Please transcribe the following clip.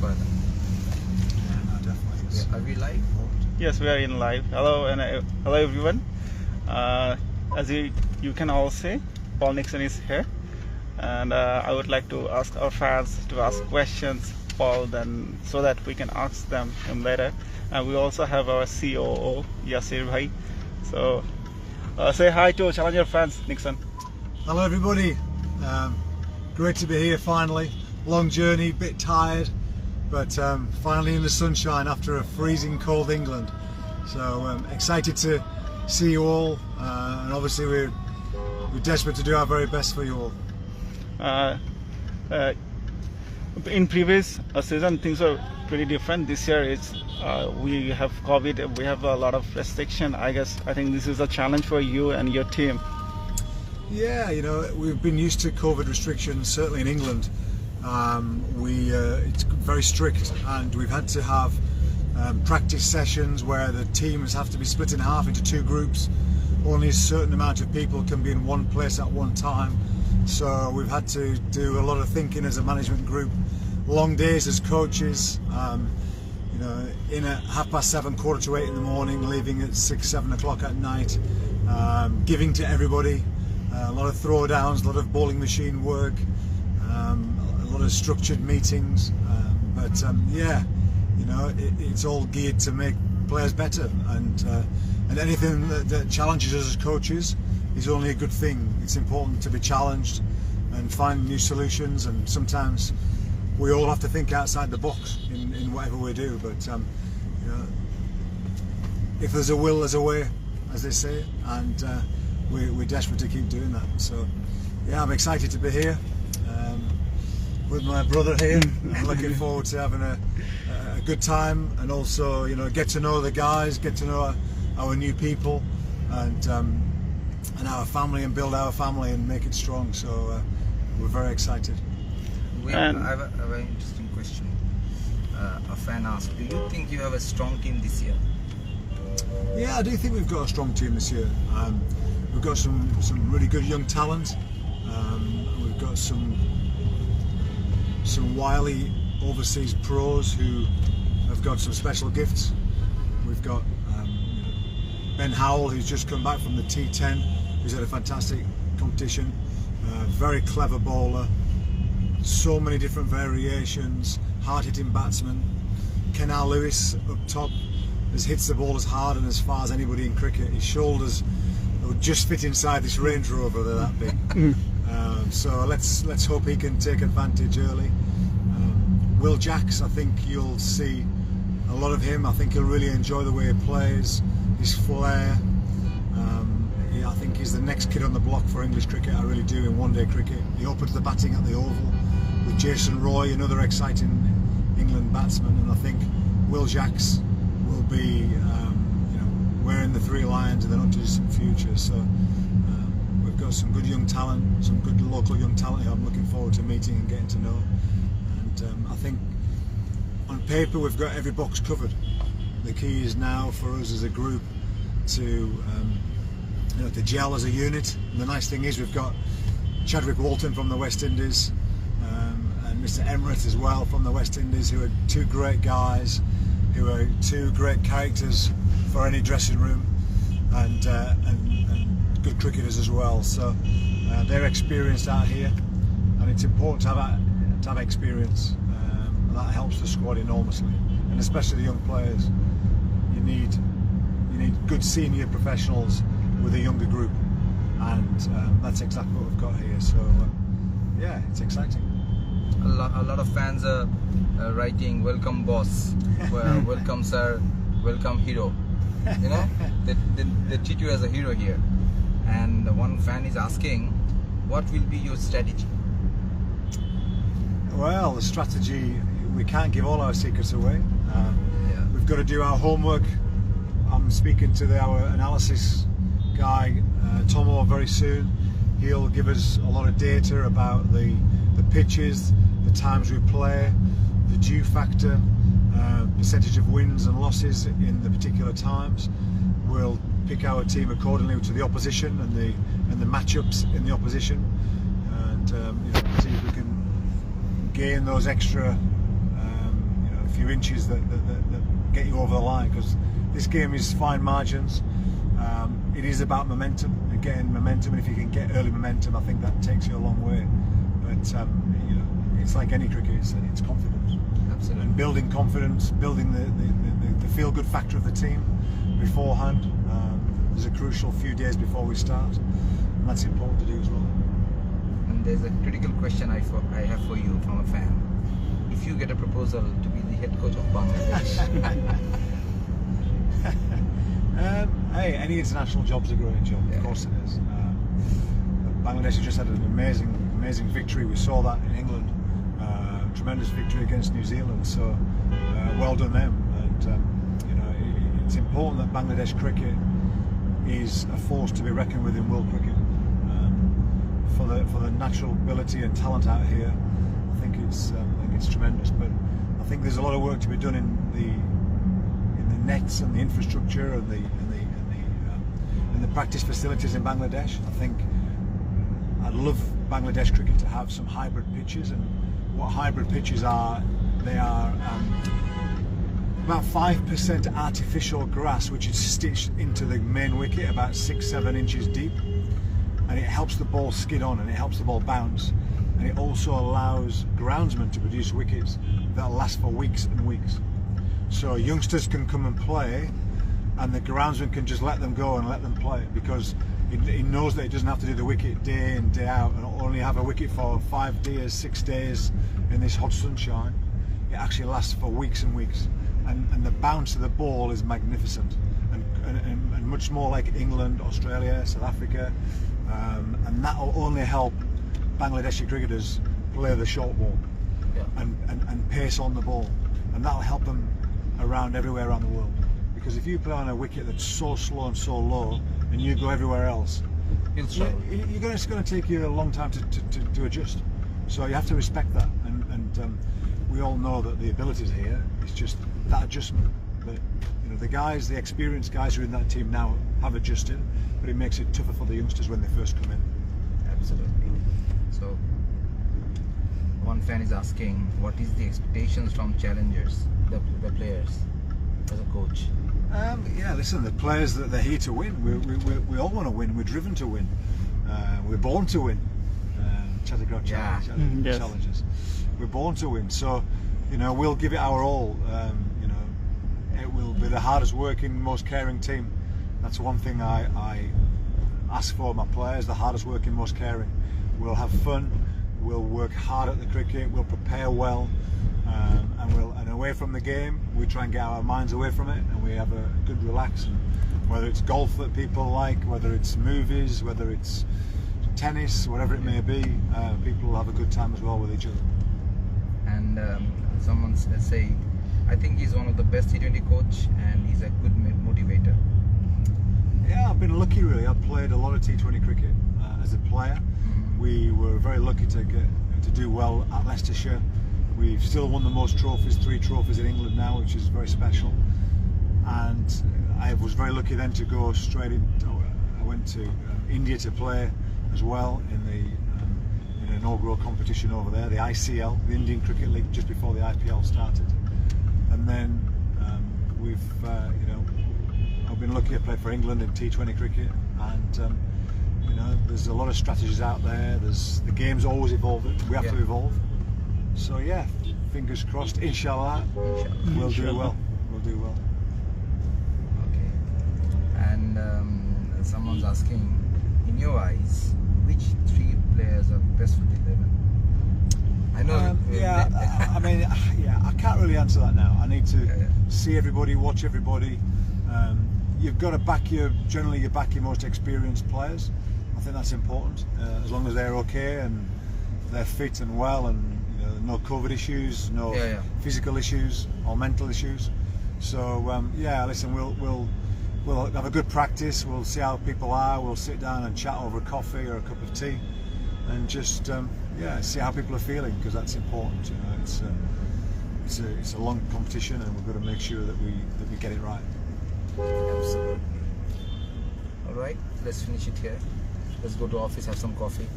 for that. Yeah, no, definitely. Yeah, are we live? Yes, we are in live. Hello and hello everyone. As you can all see, Paul Nixon is here, and I would like to ask our fans to ask questions, Paul, then so that we can ask them him later. And we also have our COO Yasir Bhai. So say hi to Challenger fans, Nixon. Hello everybody. Great to be here finally. Long journey, bit tired, but finally in the sunshine after a freezing cold England. So excited to see you all, and obviously we're desperate to do our very best for you all. In previous season, things are pretty different. This year, we have COVID. We have a lot of restriction. I think this is a challenge for you and your team. Yeah, you know, we've been used to COVID restrictions, certainly in England. It's very strict, and we've had to have practice sessions where the teams have to be split in half into two groups. Only a certain amount of people can be in one place at one time. So we've had to do a lot of thinking as a management group. Long days as coaches, you know, in at 7:30, 7:45 in the morning, leaving at 6, 7 o'clock at night, giving to everybody. A lot of throwdowns, a lot of bowling machine work, a lot of structured meetings, but yeah, you know, it's all geared to make players better, and anything that challenges us as coaches is only a good thing. It's important to be challenged and find new solutions, and sometimes we all have to think outside the box in whatever we do, but you know, if there's a will, there's a way, as they say, and we're desperate to keep doing that. So yeah, I'm excited to be here with my brother here. I'm looking forward to having a good time, and also, you know, get to know the guys, get to know our new people, and our family, and build our family and make it strong. So we're very excited. I have a very interesting question. A fan asked, do you think you have a strong team this year? Yeah, I do think we've got a strong team this year. We've got some really good young talent. We've got some wily overseas pros who have got some special gifts. We've got Ben Howell, who's just come back from the T10, who's had a fantastic competition. Very clever bowler. So many different variations. Hard-hitting batsman. Kenal Lewis up top has hits the ball as hard and as far as anybody in cricket. His shoulders would just fit inside this Range Rover, they're that big. So let's hope he can take advantage early. Will Jacks, I think you'll see a lot of him. I think he'll really enjoy the way he plays, his flair. Yeah, I think he's the next kid on the block for English cricket. I really do, in one-day cricket. He opened the batting at the Oval with Jason Roy, another exciting England batsman, and I think Will Jacks will be, you know, wearing the 3 lions in the not-too-distant future. So we've got some good young talent, some good local young talent who I'm looking forward to meeting and getting to know. And I think on paper we've got every box covered. The key is now for us as a group to, you know, to gel as a unit. And the nice thing is we've got Chadwick Walton from the West Indies, and Mr. Emirates as well from the West Indies, who are 2 great guys, who are 2 great characters for any dressing room, and good cricketers as well. So they're experienced out here, and it's important to have experience. And that helps the squad enormously, and especially the young players. You need good senior professionals with a younger group, and that's exactly what we've got here. So yeah, it's exciting. A lot of fans are writing, welcome boss, welcome sir, welcome hero. You know, they treat you as a hero here. And one fan is asking, what will be your strategy? Well, the strategy, we can't give all our secrets away. Yeah. We've got to do our homework. I'm speaking to our analysis guy, Tomo, very soon. He'll give us a lot of data about the pitches, the times we play, the dew factor, percentage of wins and losses in the particular times. We'll pick our team accordingly to the opposition and the matchups in the opposition, and you know, see if we can gain those extra few inches that get you over the line, because this game is fine margins. It is about momentum, and getting momentum, and if you can get early momentum, I think that takes you a long way. But you know, it's like any cricket, it's confidence. Absolutely. And building confidence, building the feel-good factor of the team beforehand. There's a crucial few days before we start, and that's important to do as well. And there's a critical question I have for you from a fan. If you get a proposal to be the head coach of Bangladesh, hey, any international job's a great job. Yeah. Of course it is. Bangladesh has just had an amazing victory. We saw that in England. Tremendous victory against New Zealand. So well done them. And you know, it's important that Bangladesh cricket is a force to be reckoned with in world cricket. For the natural ability and talent out here, I think it's tremendous. But I think there's a lot of work to be done in the nets and the infrastructure and the practice facilities in Bangladesh. I think I'd love Bangladesh cricket to have some hybrid pitches, and what hybrid pitches are, they are about 5% artificial grass which is stitched into the main wicket about 6-7 inches deep, and it helps the ball skid on and it helps the ball bounce, and it also allows groundsmen to produce wickets that last for weeks and weeks. So youngsters can come and play, and the groundsman can just let them go and let them play, because he knows that he doesn't have to do the wicket day in, day out, and only have a wicket for 5 days, 6 days in this hot sunshine. It actually lasts for weeks and weeks, and the bounce of the ball is magnificent, and much more like England, Australia, South Africa, and that will only help Bangladeshi cricketers play the short ball, yeah, and pace on the ball, and that will help them everywhere around the world. Because if you play on a wicket that's so slow and so low, and you go everywhere else, it's going to take you a long time to adjust. So you have to respect that, and we all know that the abilities here, it's just that adjustment. But you know, the experienced guys who are in that team now have adjusted, but it makes it tougher for the youngsters when they first come in. Absolutely. So one fan is asking, what is the expectations from challengers, the players, as a coach? Yeah, listen, the players, that they're here to win. We all want to win. We're driven to win. We're born to win. Tejgaon challenges. We're born to win. So, you know, we'll give it our all. You know, it will be the hardest working, most caring team. That's one thing I ask for my players: the hardest working, most caring. We'll have fun. We'll work hard at the cricket. We'll prepare well. And away from the game, we try and get our minds away from it, and we have a good relax. And whether it's golf that people like, whether it's movies, whether it's tennis, whatever it may be, people will have a good time as well with each other. And someone say, I think he's one of the best T20 coach, and he's a good motivator. Yeah, I've been lucky really. I've played a lot of T20 cricket as a player. We were very lucky to do well at Leicestershire. We've still won the most trophies, 3 trophies in England now, which is very special. And I was very lucky then to go straight in. I went to India to play as well in the inaugural competition over there, the ICL, the Indian Cricket League, just before the IPL started. And then we've, you know, I've been lucky to play for England in T20 cricket, and you know, there's a lot of strategies out there. The game's always evolving. We have to evolve. So yeah, fingers crossed. Inshallah, we'll do well. We'll do well. Okay. And someone's asking, in your eyes, which 3 players are best for the 11? I know. I mean, yeah, I can't really answer that now. I need to see everybody, watch everybody. You've got to generally you back your most experienced players. I think that's important, as long as they're okay and they're fit and well, and you know, no COVID issues, no physical issues or mental issues. So yeah, listen, we'll have a good practice. We'll see how people are. We'll sit down and chat over a coffee or a cup of tea, and just yeah, see how people are feeling, because that's important. You know, it's a long competition, and we've got to make sure that we get it right. Absolutely. All right, let's finish it here. Let's go to office, have some coffee.